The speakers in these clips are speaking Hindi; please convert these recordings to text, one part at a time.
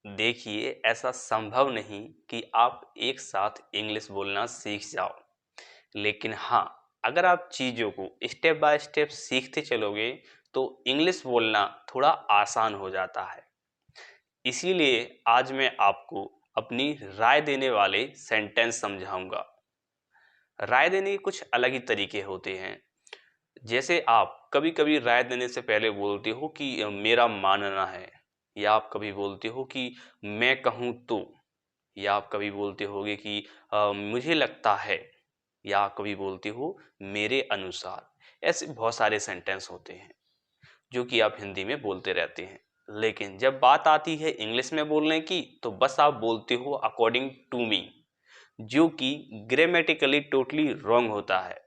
देखिए, ऐसा संभव नहीं कि आप एक साथ इंग्लिश बोलना सीख जाओ। लेकिन हाँ, अगर आप चीज़ों को स्टेप बाय स्टेप सीखते चलोगे, तो इंग्लिश बोलना थोड़ा आसान हो जाता है। इसीलिए आज मैं आपको अपनी राय देने वाले सेंटेंस समझाऊंगा। राय देने के कुछ अलग ही तरीके होते हैं। जैसे आप कभी-कभी राय देने से पहले बोलते हो कि मेरा मानना है, या आप कभी बोलते हो कि मैं कहूँ तो, या आप कभी बोलते होगे कि मुझे लगता है, या आप कभी बोलते हो मेरे अनुसार। ऐसे बहुत सारे सेंटेंस होते हैं जो कि आप हिंदी में बोलते रहते हैं। लेकिन जब बात आती है इंग्लिश में बोलने की, तो बस आप बोलते हो अकॉर्डिंग टू मी, जो कि ग्रामेटिकली टोटली रॉन्ग होता है।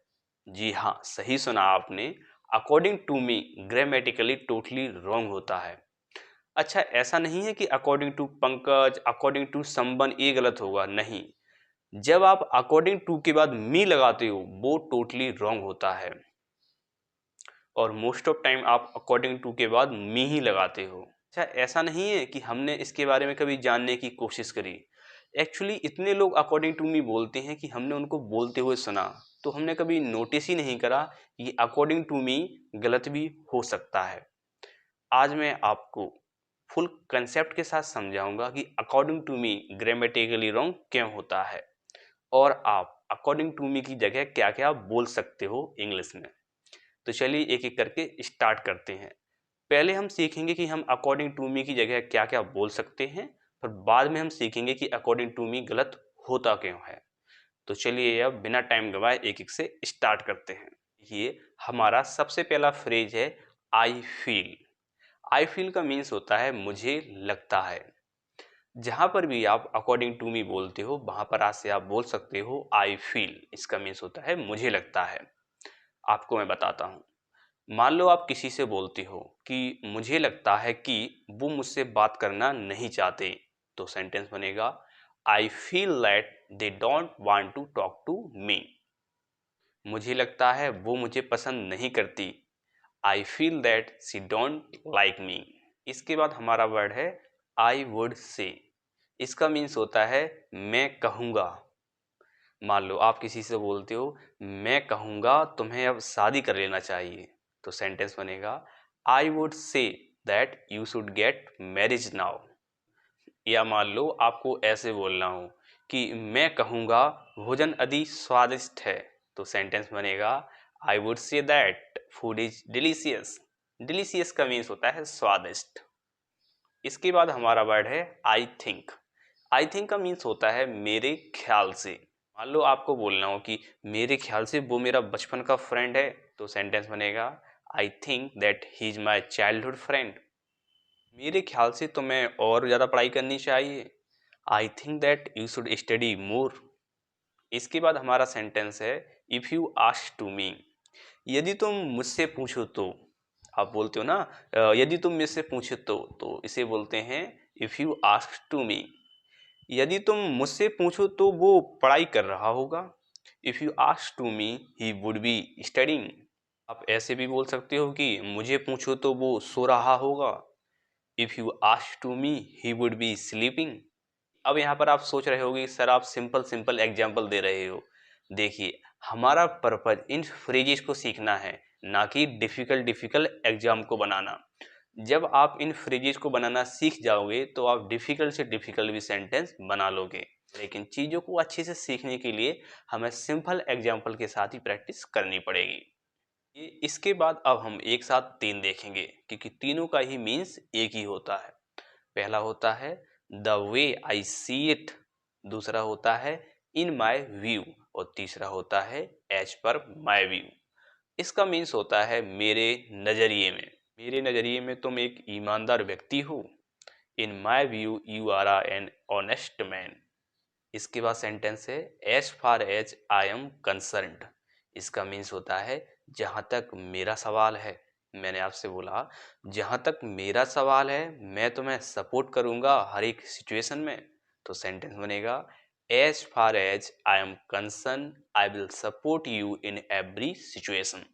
जी हाँ, सही सुना आपने। According to me grammatically totally wrong होता है। अच्छा, ऐसा नहीं है कि according to Pankaj, according to someone ये गलत होगा, नहीं। जब आप अकॉर्डिंग टू के बाद मी लगाते हो, वो टोटली रॉन्ग होता है। और मोस्ट ऑफ टाइम आप अकॉर्डिंग टू के बाद मी ही लगाते हो। अच्छा, ऐसा नहीं है कि हमने इसके बारे में कभी जानने की कोशिश करी। एक्चुअली इतने लोग अकॉर्डिंग टू मी बोलते हैं कि हमने उनको बोलते हुए सुना, तो हमने कभी नोटिस ही नहीं करा कि अकॉर्डिंग टू मी गलत भी हो सकता है। आज मैं आपको फुल कंसेप्ट के साथ समझाऊंगा कि according to me grammatically wrong क्यों होता है, और आप अकॉर्डिंग टू मी की जगह क्या क्या बोल सकते हो इंग्लिश में। तो चलिए एक एक करके स्टार्ट करते हैं। पहले हम सीखेंगे कि हम अकॉर्डिंग टू मी की जगह क्या क्या बोल सकते हैं, फिर बाद में हम सीखेंगे कि अकॉर्डिंग टू मी गलत होता क्यों है। तो चलिए अब बिना टाइम गवाए एक एक से स्टार्ट करते हैं। ये हमारा सबसे पहला फ्रेज है, आई फील। आई फील का मीन्स होता है मुझे लगता है। जहां पर भी आप अकॉर्डिंग टू मी बोलते हो, वहां पर आज से आप बोल सकते हो आई फील। इसका मीन्स होता है मुझे लगता है। आपको मैं बताता हूं। मान लो आप किसी से बोलते हो कि मुझे लगता है कि वो मुझसे बात करना नहीं चाहते, तो सेंटेंस बनेगा I feel that they don't want to talk to me. मुझे लगता है वो मुझे पसंद नहीं करती, I feel that she don't like me. इसके बाद हमारा वर्ड है आई वुड से। इसका मीन्स होता है मैं कहूँगा। मान लो आप किसी से बोलते हो मैं कहूँगा तुम्हें अब शादी कर लेना चाहिए, तो सेंटेंस बनेगा I would say that you should get marriage now. या मान लो आपको ऐसे बोलना हो कि मैं कहूँगा भोजन अति स्वादिष्ट है, तो सेंटेंस बनेगा I would say that food is delicious. Delicious का मीन्स होता है स्वादिष्ट। इसके बाद हमारा वर्ड है आई थिंक। आई थिंक का मीन्स होता है मेरे ख्याल से। मान लो आपको बोलना हो कि मेरे ख्याल से वो मेरा बचपन का फ्रेंड है, तो सेंटेंस बनेगा I think that he is my childhood friend. मेरे ख्याल से तुम्हें और ज़्यादा पढ़ाई करनी चाहिए, I think that you should study more. इसके बाद हमारा सेंटेंस है if you ask to me. यदि तुम मुझसे पूछो तो। आप बोलते हो ना यदि तुम मुझसे पूछो तो इसे बोलते हैं if you ask to me. यदि तुम मुझसे पूछो तो वो पढ़ाई कर रहा होगा, if you ask to me he would be studying. आप ऐसे भी बोल सकते हो कि मुझे पूछो तो वो सो रहा होगा, if you ask to me he would be sleeping. अब यहाँ पर आप सोच रहे होगे सर आप सिंपल सिंपल एग्जाम्पल दे रहे हो। देखिए, हमारा पर्पज इन फ्रेजेस को सीखना है, ना कि डिफिकल्ट डिफिकल्ट एग्जाम को बनाना। जब आप इन फ्रेजेस को बनाना सीख जाओगे, तो आप डिफिकल्ट से डिफिकल्ट भी सेंटेंस बना लोगे। लेकिन चीज़ों को अच्छे से सीखने के लिए हमें सिंपल एग्जाम्पल के साथ ही प्रैक्टिस करनी पड़ेगी। ये इसके बाद अब हम एक साथ तीन देखेंगे, क्योंकि तीनों का ही मीन्स एक ही होता है। पहला होता है the way I see it, दूसरा होता है इन माई व्यू, और तीसरा होता है एज पर माई व्यू। इसका मीन्स होता है मेरे नजरिए में। मेरे नजरिए में तुम एक ईमानदार व्यक्ति हो, in my view you are an honest man. इसके बाद सेंटेंस है as far as I am concerned. इसका मीन्स होता है जहाँ तक मेरा सवाल है। मैंने आपसे बोला जहाँ तक मेरा सवाल है मैं तुम्हें सपोर्ट करूँगा हर एक सिचुएशन में, तो सेंटेंस बनेगा as far as I am concern I will support you in every situation.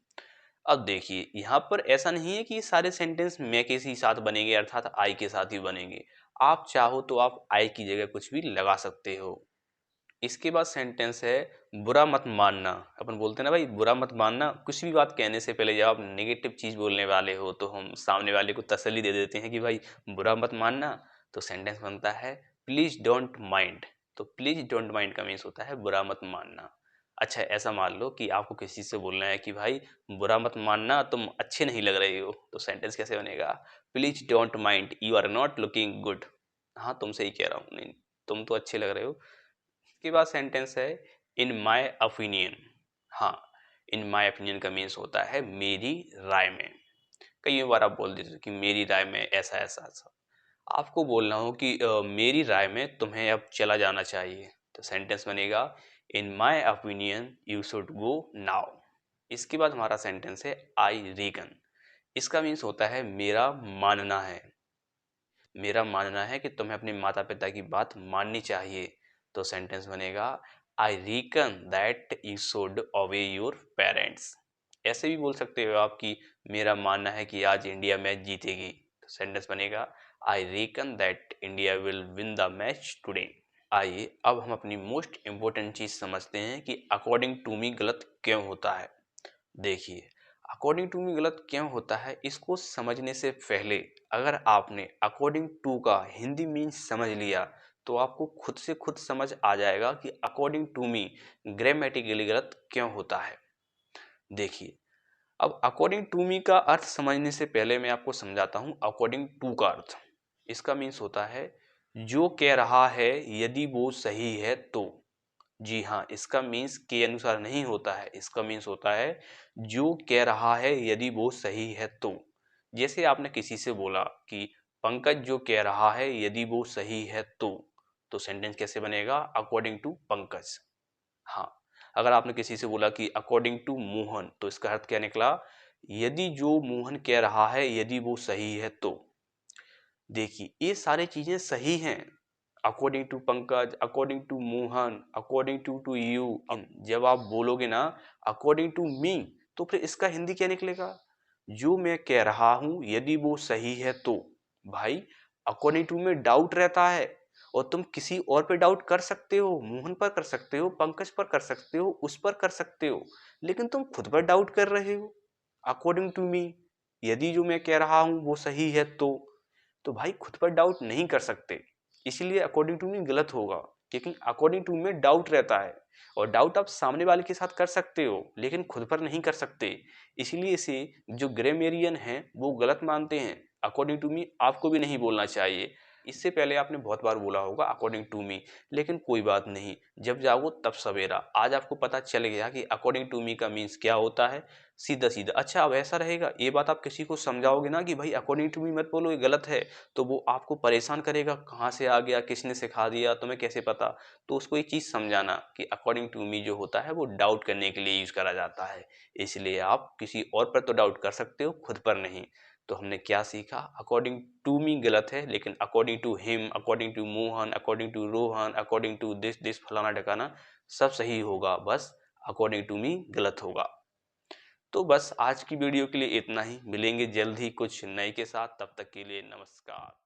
अब देखिए यहाँ पर ऐसा नहीं है कि ये सारे सेंटेंस मैं के ही साथ बनेंगे, अर्थात आई के साथ ही बनेंगे। आप चाहो तो आप आई की जगह कुछ भी लगा सकते हो। इसके बाद सेंटेंस है बुरा मत मानना। अपन बोलते हैं ना भाई बुरा मत मानना, कुछ भी बात कहने से पहले जब आप नेगेटिव चीज बोलने वाले हो तो हम सामने वाले को तसल्ली दे देते हैं कि भाई बुरा मत मानना। तो सेंटेंस बनता है प्लीज डोंट माइंड। तो प्लीज डोंट माइंड का मीन्स होता है बुरा मत मानना। अच्छा ऐसा मान लो कि आपको किसी से बोलना है कि भाई बुरा मत मानना तुम अच्छे नहीं लग रहे हो, तो सेंटेंस कैसे बनेगा? Please don't mind you are not looking good. हाँ तुम सही कह रहा हूँ, नहीं तुम तो अच्छे लग रहे हो। इसके बाद सेंटेंस है इन माई ओपिनियन। हाँ इन माई ओपिनियन का मीन्स होता है मेरी राय में। कई बार आप बोल देते हो कि मेरी राय में ऐसा ऐसा ऐसा, आपको बोलना हो कि मेरी राय में तुम्हें अब चला जाना चाहिए, तो सेंटेंस बनेगा in my opinion you should go now. इसके बाद हमारा सेंटेंस है आई रीकन। इसका मीन्स होता है मेरा मानना है। मेरा मानना है कि तुम्हें अपने माता पिता की बात माननी चाहिए, तो सेंटेंस बनेगा I reckon that you should obey your parents. ऐसे भी बोल सकते हो आप कि मेरा मानना है कि आज इंडिया मैच जीतेगी, तो सेंटेंस बनेगा I reckon that India will win the match today. आइए अब हम अपनी मोस्ट इम्पोर्टेंट चीज समझते हैं कि अकॉर्डिंग टू मी गलत क्यों होता है। देखिए अकॉर्डिंग टू मी गलत क्यों होता है, इसको समझने से पहले अगर आपने अकॉर्डिंग टू का हिंदी मीन्स समझ लिया तो आपको खुद से खुद समझ आ जाएगा कि अकॉर्डिंग टू मी ग्रामेटिकली गलत क्यों होता है। देखिए अब अकॉर्डिंग टू मी का अर्थ समझने से पहले मैं आपको समझाता हूं अकॉर्डिंग टू का अर्थ। इसका मीन्स होता है जो कह रहा है यदि वो सही है तो। जी हाँ इसका मीन्स के अनुसार नहीं होता है, इसका मीन्स होता है जो कह रहा है यदि वो सही है तो। जैसे आपने किसी से बोला कि पंकज जो कह रहा है यदि वो सही है तो सेंटेंस कैसे बनेगा? According to Pankaj. हाँ अगर आपने किसी से बोला कि अकॉर्डिंग टू मोहन, तो इसका अर्थ क्या निकला? यदि जो मोहन कह रहा है यदि वो सही है तो। देखिए ये सारी चीजें सही हैं, according to Pankaj, according to Mohan, according to you. जब आप बोलोगे ना अकॉर्डिंग टू मी, तो फिर इसका हिंदी क्या निकलेगा? जो मैं कह रहा हूं यदि वो सही है तो। भाई अकॉर्डिंग टू में डाउट रहता है, और तुम किसी और पे डाउट कर सकते हो, मोहन पर कर सकते हो, पंकज पर कर सकते हो, उस पर कर सकते हो, लेकिन तुम खुद पर डाउट कर रहे हो। अकॉर्डिंग टू मी यदि जो मैं कह रहा हूं वो सही है तो भाई खुद पर डाउट नहीं कर सकते, इसलिए अकॉर्डिंग टू मी गलत होगा। लेकिन अकॉर्डिंग टू में डाउट रहता है, और डाउट आप सामने वाले के साथ कर सकते हो लेकिन खुद पर नहीं कर सकते, इसलिए इसे जो ग्रामेरियन हैं वो गलत मानते हैं। अकॉर्डिंग टू मी आपको भी नहीं बोलना चाहिए। इससे पहले आपने बहुत बार बोला होगा अकॉर्डिंग टू मी, लेकिन कोई बात नहीं, जब जागो तब सवेरा। आज आपको पता चल गया कि अकॉर्डिंग टू मी का मीन्स क्या होता है, सीधा सीधा। अच्छा अब ऐसा रहेगा, ये बात आप किसी को समझाओगे ना कि भाई अकॉर्डिंग टू मी मत बोलो ये गलत है, तो वो आपको परेशान करेगा, कहाँ से आ गया, किसने सिखा दिया, तुम्हें कैसे पता। तो उसको एक चीज़ समझाना कि अकॉर्डिंग टू मी जो होता है वो डाउट करने के लिए यूज़ करा जाता है, इसलिए आप किसी और पर तो डाउट कर सकते हो, खुद पर नहीं। तो हमने क्या सीखा? अकॉर्डिंग टू मी गलत है, लेकिन according to him, according to Mohan, according to Rohan, according to this फलाना ढकाना सब सही होगा, बस अकॉर्डिंग टू मी गलत होगा। तो बस आज की वीडियो के लिए इतना ही, मिलेंगे जल्द ही कुछ नए के साथ, तब तक के लिए नमस्कार।